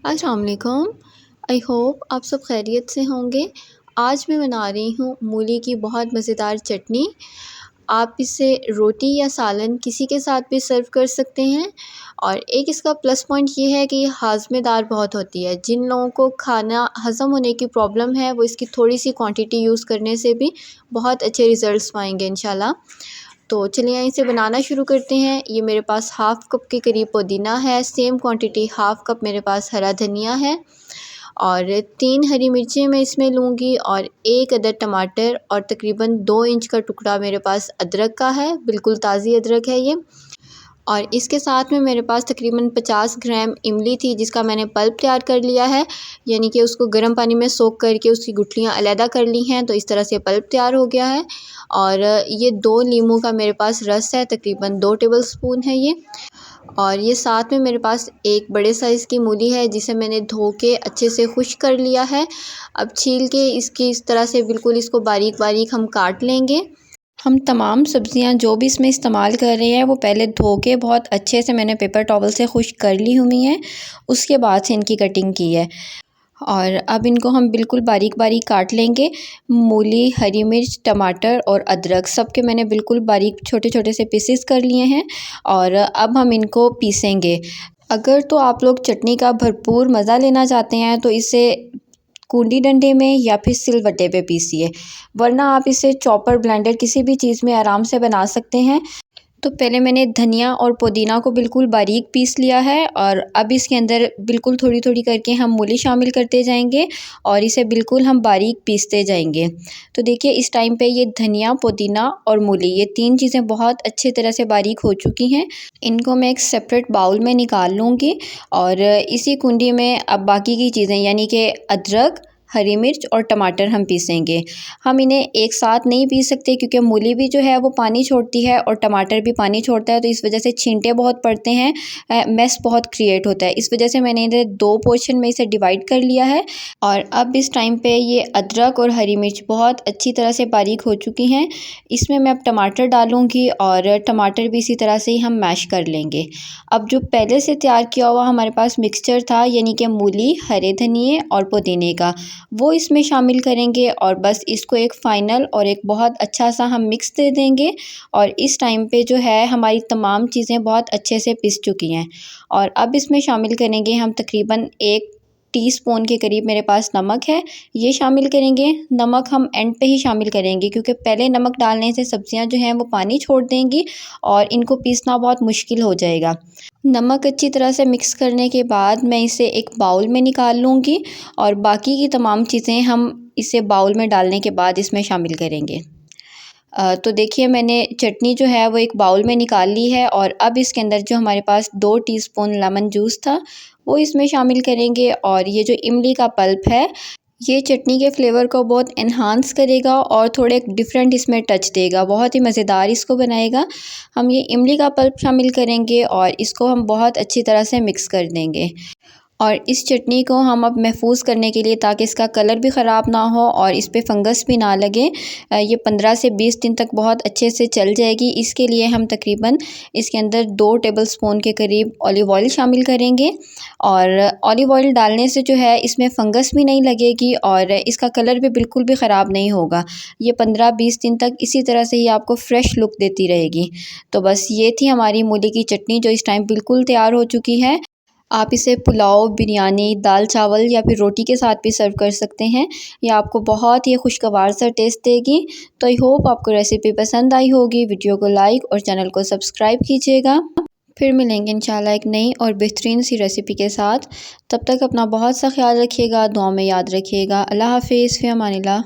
अस्सलाम वालेकुम। I hope आप सब खैरियत से होंगे। आज मैं बना रही हूँ मूली की बहुत मज़ेदार चटनी। आप इसे रोटी या सालन किसी के साथ भी सर्व कर सकते हैं और एक इसका प्लस पॉइंट ये है कि ये हाज़मेदार बहुत होती है। जिन लोगों को खाना हज़म होने की प्रॉब्लम है वो इसकी थोड़ी सी क्वांटिटी यूज़ करने से भी बहुत अच्छे रिज़ल्ट्स पाएंगे इंशाल्लाह। तो चलिए इसे बनाना शुरू करते हैं। ये मेरे पास हाफ़ कप के करीब पुदीना है, सेम क्वांटिटी हाफ़ कप मेरे पास हरा धनिया है और 3 हरी मिर्चें मैं इसमें लूँगी और 1 अदद टमाटर और तकरीबन 2 इंच का टुकड़ा मेरे पास अदरक का है, बिल्कुल ताज़ी अदरक है ये। और इसके साथ में मेरे पास तकरीबन 50 ग्राम इमली थी जिसका मैंने पल्प तैयार कर लिया है, यानी कि उसको गर्म पानी में सोख करके उसकी गुठलियाँ अलहदा कर ली हैं, तो इस तरह से पल्प तैयार हो गया है। और ये 2 नींबू का मेरे पास रस है, तकरीबन 2 टेबलस्पून है ये। और ये साथ में मेरे पास एक बड़े साइज़ की मूली है जिसे मैंने धो के अच्छे से खुश्क कर लिया है। अब छील के इसकी इस तरह से बिल्कुल इसको बारीक बारीक हम काट लेंगे। हम तमाम सब्ज़ियां जो भी इसमें इस्तेमाल कर रहे हैं वो पहले धो के बहुत अच्छे से मैंने पेपर टॉवल से खुश्क कर ली हुई हैं, उसके बाद से इनकी कटिंग की है। और अब इनको हम बिल्कुल बारीक बारीक काट लेंगे। मूली, हरी मिर्च, टमाटर और अदरक सब के मैंने बिल्कुल बारीक छोटे छोटे से पीसेस कर लिए हैं और अब हम इनको पीसेंगे। अगर तो आप लोग चटनी का भरपूर मज़ा लेना चाहते हैं तो इसे कूंडी डंडे में या फिर सिलवट्टे पे पीसिए, वरना आप इसे चॉपर, ब्लेंडर किसी भी चीज़ में आराम से बना सकते हैं। तो पहले मैंने धनिया और पुदीना को बिल्कुल बारीक पीस लिया है और अब इसके अंदर बिल्कुल थोड़ी थोड़ी करके हम मूली शामिल करते जाएंगे और इसे बिल्कुल हम बारीक पीसते जाएंगे। तो देखिए इस टाइम पे ये धनिया, पुदीना और मूली ये 3 चीज़ें बहुत अच्छी तरह से बारीक हो चुकी हैं। इनको मैं एक सेपरेट बाउल में निकाल लूँगी और इसी कुंडी में अब बाकी की चीज़ें यानी कि अदरक, हरी मिर्च और टमाटर हम पीसेंगे। हम इन्हें एक साथ नहीं पीस सकते क्योंकि मूली भी जो है वो पानी छोड़ती है और टमाटर भी पानी छोड़ता है, तो इस वजह से छींटे बहुत पड़ते हैं, मेस बहुत क्रिएट होता है। इस वजह से मैंने इन्हें 2 पोर्शन में इसे डिवाइड कर लिया है। और अब इस टाइम पे ये अदरक और हरी मिर्च बहुत अच्छी तरह से बारीक हो चुकी हैं। इसमें मैं अब टमाटर डालूँगी और टमाटर भी इसी तरह से ही हम मैश कर लेंगे। अब जो पहले से तैयार किया हुआ हमारे पास मिक्सचर था यानी कि मूली, हरे धनिए और पुदीने का, वो इसमें शामिल करेंगे और बस इसको एक फ़ाइनल और एक बहुत अच्छा सा हम मिक्स दे देंगे। और इस टाइम पे जो है हमारी तमाम चीज़ें बहुत अच्छे से पिस चुकी हैं और अब इसमें शामिल करेंगे हम तकरीबन 1 टीस्पून के करीब मेरे पास नमक है, ये शामिल करेंगे। नमक हम एंड पे ही शामिल करेंगे क्योंकि पहले नमक डालने से सब्ज़ियां जो हैं वो पानी छोड़ देंगी और इनको पीसना बहुत मुश्किल हो जाएगा। नमक अच्छी तरह से मिक्स करने के बाद मैं इसे एक बाउल में निकाल लूँगी और बाकी की तमाम चीज़ें हम इसे बाउल में डालने के बाद इसमें शामिल करेंगे। तो देखिए मैंने चटनी जो है वो एक बाउल में निकाल ली है और अब इसके अंदर जो हमारे पास 2 टीस्पून लेमन जूस था वो इसमें शामिल करेंगे और ये जो इमली का पल्प है ये चटनी के फ्लेवर को बहुत एनहांस करेगा और थोड़े डिफरेंट इसमें टच देगा, बहुत ही मज़ेदार इसको बनाएगा। हम ये इमली का पल्प शामिल करेंगे और इसको हम बहुत अच्छी तरह से मिक्स कर देंगे। और इस चटनी को हम अब महफूज करने के लिए, ताकि इसका कलर भी ख़राब ना हो और इस पे फंगस भी ना लगे, ये 15 से 20 दिन तक बहुत अच्छे से चल जाएगी। इसके लिए हम तकरीबन इसके अंदर 2 टेबलस्पून के करीब ऑलिव ऑयल शामिल करेंगे और ऑलिव ऑयल डालने से जो है इसमें फ़ंगस भी नहीं लगेगी और इसका कलर भी बिल्कुल भी ख़राब नहीं होगा। ये 15-20 दिन तक इसी तरह से ही आपको फ़्रेश लुक देती रहेगी। तो बस ये थी हमारी मूली की चटनी जो इस टाइम बिल्कुल तैयार हो चुकी है। आप इसे पुलाव, बिरयानी, दाल चावल या फिर रोटी के साथ भी सर्व कर सकते हैं। ये आपको बहुत ही खुशगवार सा टेस्ट देगी। तो आई होप आपको रेसिपी पसंद आई होगी। वीडियो को लाइक और चैनल को सब्सक्राइब कीजिएगा। फिर मिलेंगे इंशाल्लाह एक नई और बेहतरीन सी रेसिपी के साथ। तब तक अपना बहुत सा ख्याल रखिएगा, दुआ में याद रखिएगा। अल्लाह हाफ़िज़, फ़ी अमानिल्लाह।